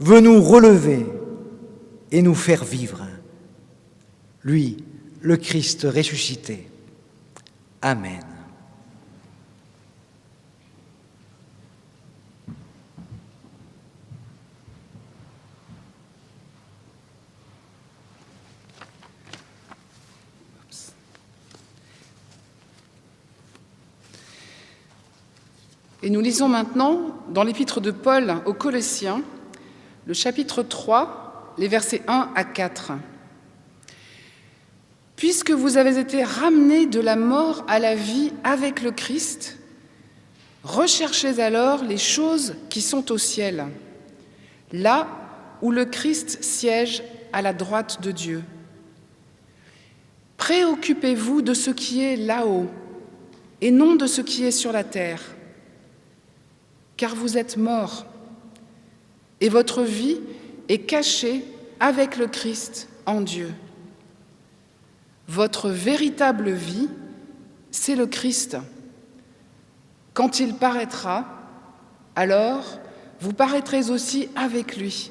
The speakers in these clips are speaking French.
veut nous relever et nous faire vivre. Lui, le Christ ressuscité. Amen. Et nous lisons maintenant dans l'épître de Paul aux Colossiens, le chapitre 3, les versets 1 à 4. « Puisque vous avez été ramenés de la mort à la vie avec le Christ, recherchez alors les choses qui sont au ciel, là où le Christ siège à la droite de Dieu. Préoccupez-vous de ce qui est là-haut et non de ce qui est sur la terre. Car vous êtes morts, et votre vie est cachée avec le Christ en Dieu. Votre véritable vie, c'est le Christ. Quand il paraîtra, alors vous paraîtrez aussi avec lui,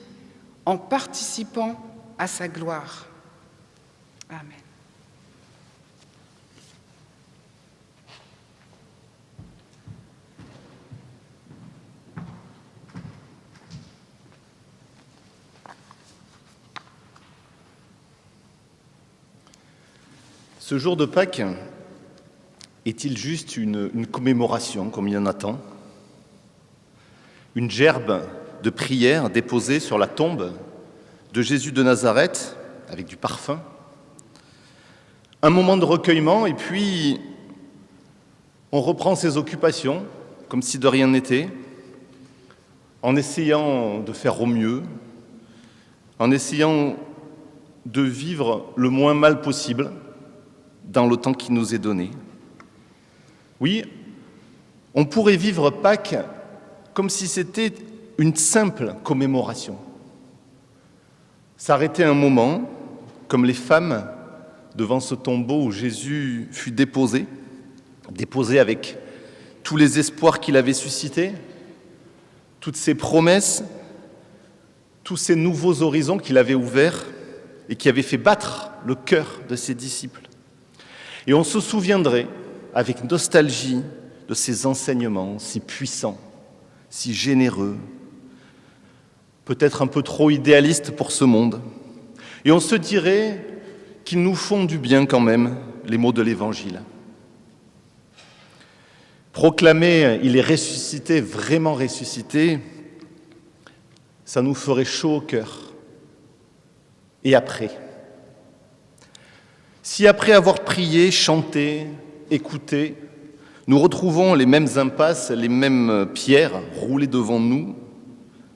en participant à sa gloire. » Amen. Ce jour de Pâques est-il juste une commémoration, comme il y en a tant ? Une gerbe de prière déposée sur la tombe de Jésus de Nazareth, avec du parfum ? Un moment de recueillement, et puis on reprend ses occupations, comme si de rien n'était, en essayant de faire au mieux, en essayant de vivre le moins mal possible, dans le temps qui nous est donné. Oui, on pourrait vivre Pâques comme si c'était une simple commémoration. S'arrêter un moment, comme les femmes devant ce tombeau où Jésus fut déposé avec tous les espoirs qu'il avait suscités, toutes ses promesses, tous ces nouveaux horizons qu'il avait ouverts et qui avaient fait battre le cœur de ses disciples. Et on se souviendrait, avec nostalgie, de ces enseignements si puissants, si généreux, peut-être un peu trop idéalistes pour ce monde. Et on se dirait qu'ils nous font du bien quand même, les mots de l'Évangile. Proclamer « il est ressuscité, vraiment ressuscité », ça nous ferait chaud au cœur. Et après ? Si après avoir prié, chanté, écouté, nous retrouvons les mêmes impasses, les mêmes pierres roulées devant nous,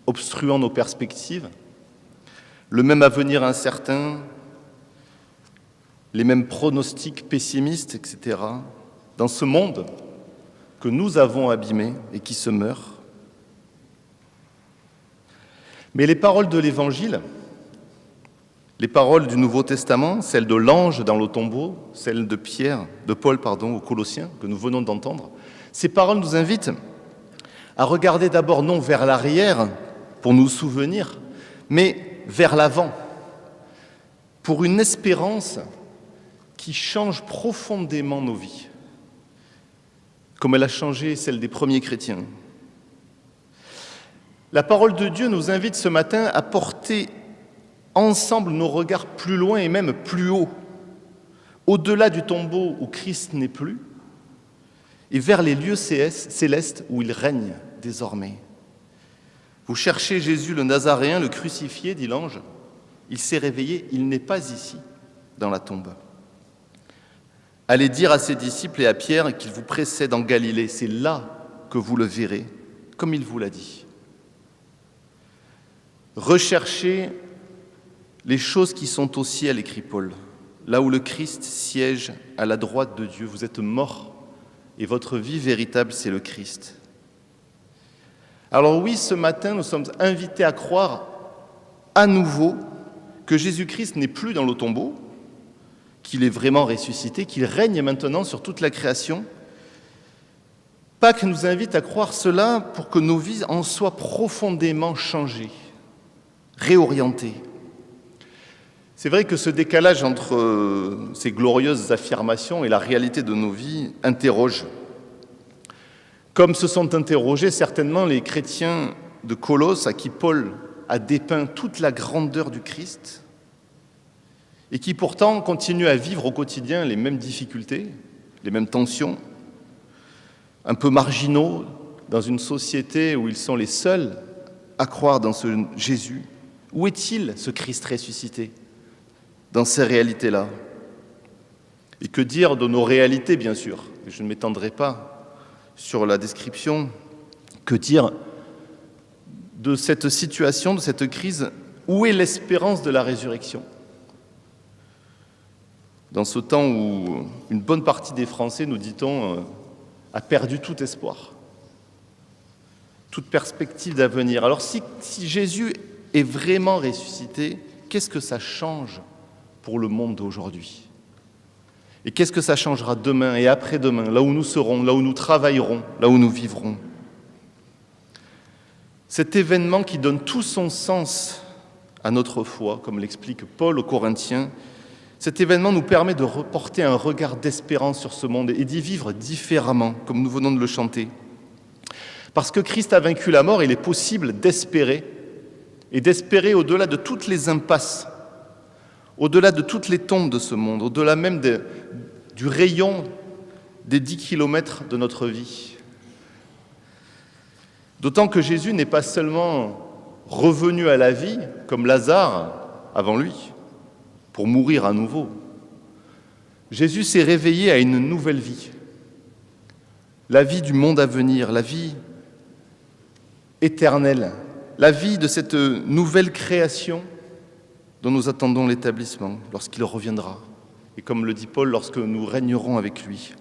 obstruant nos perspectives, le même avenir incertain, les mêmes pronostics pessimistes, etc., dans ce monde que nous avons abîmé et qui se meurt. Mais les paroles de l'Évangile, les paroles du Nouveau Testament, celles de l'ange dans le tombeau, celles de Paul aux Colossiens, que nous venons d'entendre, ces paroles nous invitent à regarder d'abord non vers l'arrière pour nous souvenir, mais vers l'avant, pour une espérance qui change profondément nos vies, comme elle a changé celle des premiers chrétiens. La parole de Dieu nous invite ce matin à porter ensemble nos regards plus loin et même plus haut, au-delà du tombeau où Christ n'est plus, et vers les lieux célestes où il règne désormais. Vous cherchez Jésus le Nazaréen, le crucifié, dit l'ange. Il s'est réveillé, il n'est pas ici, dans la tombe. Allez dire à ses disciples et à Pierre qu'il vous précède en Galilée, c'est là que vous le verrez, comme il vous l'a dit. Recherchez les choses qui sont au ciel, écrit Paul, là où le Christ siège à la droite de Dieu. Vous êtes morts et votre vie véritable, c'est le Christ. Alors oui, ce matin, nous sommes invités à croire à nouveau que Jésus-Christ n'est plus dans le tombeau, qu'il est vraiment ressuscité, qu'il règne maintenant sur toute la création. Pâques nous invite à croire cela pour que nos vies en soient profondément changées. réorienter. C'est vrai que ce décalage entre ces glorieuses affirmations et la réalité de nos vies interroge. Comme se sont interrogés certainement les chrétiens de Colosse à qui Paul a dépeint toute la grandeur du Christ et qui pourtant continuent à vivre au quotidien les mêmes difficultés, les mêmes tensions, un peu marginaux dans une société où ils sont les seuls à croire dans ce Jésus. Où est-il, ce Christ ressuscité, dans ces réalités-là? Et que dire de nos réalités, bien sûr? Je ne m'étendrai pas sur la description. Que dire de cette situation, de cette crise? Où est l'espérance de la résurrection? Dans ce temps où une bonne partie des Français, nous dit-on, a perdu tout espoir, toute perspective d'avenir. Alors si Jésus est vraiment ressuscité, qu'est-ce que ça change pour le monde d'aujourd'hui? Et qu'est-ce que ça changera demain et après-demain, là où nous serons, là où nous travaillerons, là où nous vivrons? Cet événement qui donne tout son sens à notre foi, comme l'explique Paul aux Corinthiens, cet événement nous permet de reporter un regard d'espérance sur ce monde et d'y vivre différemment, comme nous venons de le chanter. Parce que Christ a vaincu la mort, il est possible d'espérer, et d'espérer au-delà de toutes les impasses, au-delà de toutes les tombes de ce monde, au-delà même du rayon des 10 kilomètres de notre vie. D'autant que Jésus n'est pas seulement revenu à la vie, comme Lazare avant lui, pour mourir à nouveau. Jésus s'est réveillé à une nouvelle vie, la vie du monde à venir, la vie éternelle, la vie de cette nouvelle création dont nous attendons l'établissement lorsqu'il reviendra. Et comme le dit Paul, lorsque nous régnerons avec lui.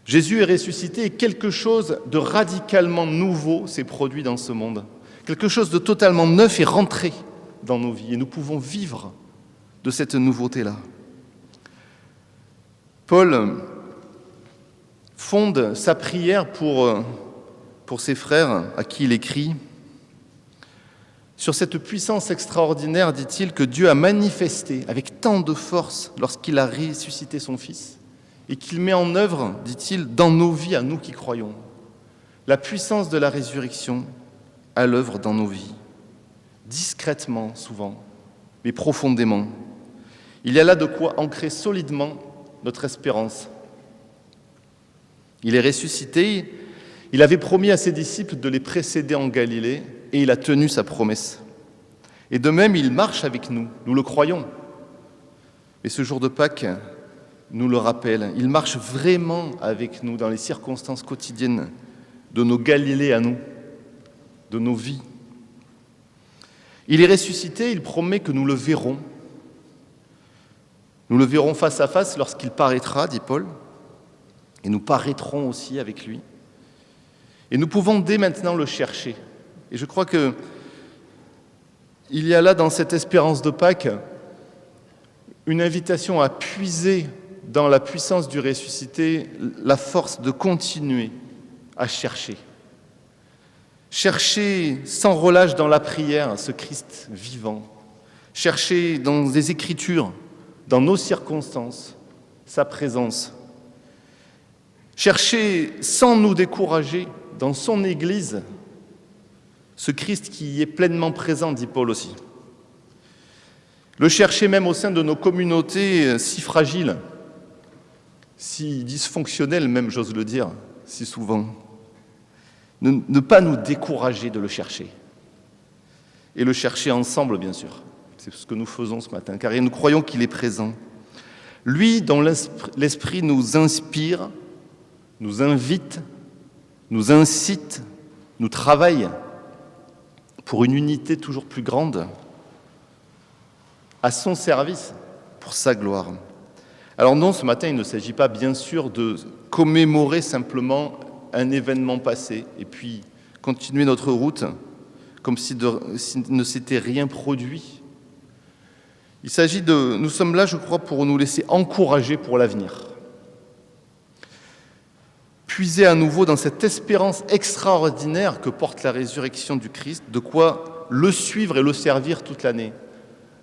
Jésus est ressuscité et quelque chose de radicalement nouveau s'est produit dans ce monde. Quelque chose de totalement neuf est rentré dans nos vies et nous pouvons vivre de cette nouveauté-là. Paul fonde sa prière pour ses frères à qui il écrit sur cette puissance extraordinaire, dit-il, que Dieu a manifestée avec tant de force lorsqu'il a ressuscité son Fils et qu'il met en œuvre, dit-il, dans nos vies à nous qui croyons. La puissance de la résurrection à l'œuvre dans nos vies, discrètement souvent, mais profondément. Il y a là de quoi ancrer solidement notre espérance. Il est ressuscité, il avait promis à ses disciples de les précéder en Galilée et il a tenu sa promesse. Et de même, il marche avec nous, nous le croyons. Et ce jour de Pâques nous le rappelle, il marche vraiment avec nous dans les circonstances quotidiennes de nos Galilées à nous, de nos vies. Il est ressuscité, il promet que nous le verrons. Nous le verrons face à face lorsqu'il paraîtra, dit Paul, et nous paraîtrons aussi avec lui. Et nous pouvons dès maintenant le chercher. Et je crois qu'il y a là, dans cette espérance de Pâques, une invitation à puiser dans la puissance du ressuscité la force de continuer à chercher. Chercher sans relâche dans la prière ce Christ vivant. Chercher dans les Écritures, dans nos circonstances, sa présence. Chercher sans nous décourager dans son Église ce Christ qui y est pleinement présent, dit Paul aussi. Le chercher même au sein de nos communautés si fragiles, si dysfonctionnelles même, j'ose le dire, si souvent. Ne pas nous décourager de le chercher. Et le chercher ensemble, bien sûr. C'est ce que nous faisons ce matin, car nous croyons qu'il est présent. Lui, dont l'Esprit nous inspire, nous invite, nous incite, nous travaille pour une unité toujours plus grande, à son service, pour sa gloire. Alors non, ce matin, il ne s'agit pas bien sûr de commémorer simplement un événement passé et puis continuer notre route comme s'il ne s'était rien produit. Nous sommes là, je crois, pour nous laisser encourager pour l'avenir. puiser à nouveau dans cette espérance extraordinaire que porte la résurrection du Christ, de quoi le suivre et le servir toute l'année.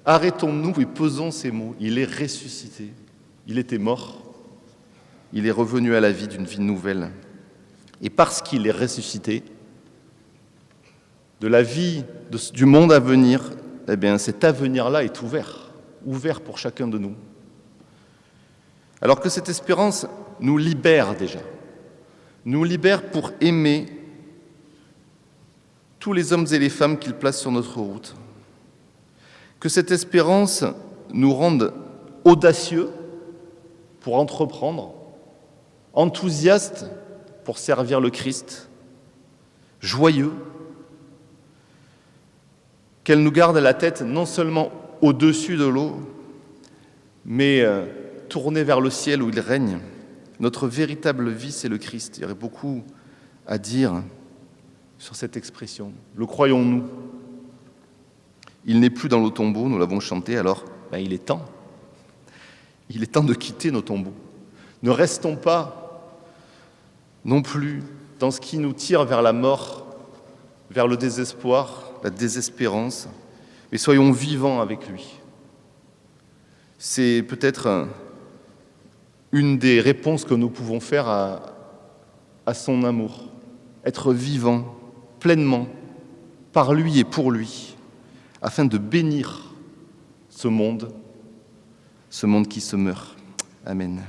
Arrêtons-nous et pesons ces mots. Il est ressuscité. Il était mort. Il est revenu à la vie d'une vie nouvelle. Et parce qu'il est ressuscité, de la vie du monde à venir, eh bien, cet avenir-là est ouvert pour chacun de nous. Alors que cette espérance nous libère déjà, nous libère pour aimer tous les hommes et les femmes qu'il place sur notre route. Que cette espérance nous rende audacieux pour entreprendre, enthousiastes pour servir le Christ, joyeux, qu'elle nous garde la tête non seulement au-dessus de l'eau, mais tournée vers le ciel où il règne. Notre véritable vie, c'est le Christ. Il y aurait beaucoup à dire sur cette expression. Le croyons-nous? Il n'est plus dans nos tombeaux, nous l'avons chanté, alors il est temps. Il est temps de quitter nos tombeaux. Ne restons pas non plus dans ce qui nous tire vers la mort, vers le désespoir, la désespérance, mais soyons vivants avec lui. C'est peut-être une des réponses que nous pouvons faire à son amour. Être vivant pleinement par lui et pour lui, afin de bénir ce monde qui se meurt. Amen.